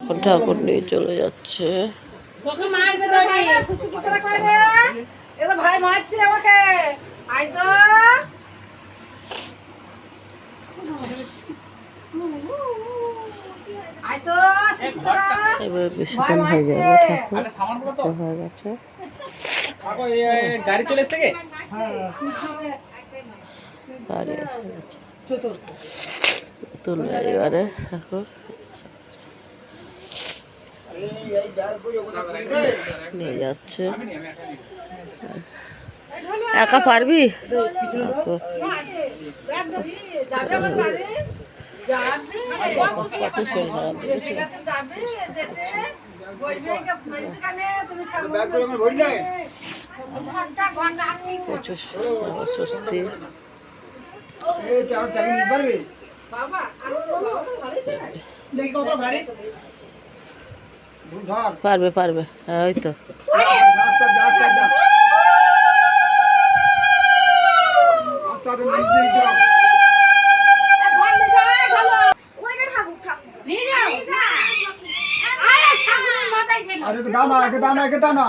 এখন ঠাকুর নিয়ে চলে যাচ্ছে। ভাই মারছে আমাকে। এবার বিসর্জন হয়ে যাবে ঠাকুর হয়ে গেছে। গাড়ি চলে এসছে গে গাড়ি এসে গেছে তুলবে এবারে ঠাকুর নিয়ে যাচ্ছে। একা পারবি? কত শরীর খারাপ প্রচুর অস্বস্তি। পারবে পারবে, হ্যাঁ ওই তো। আরে দানা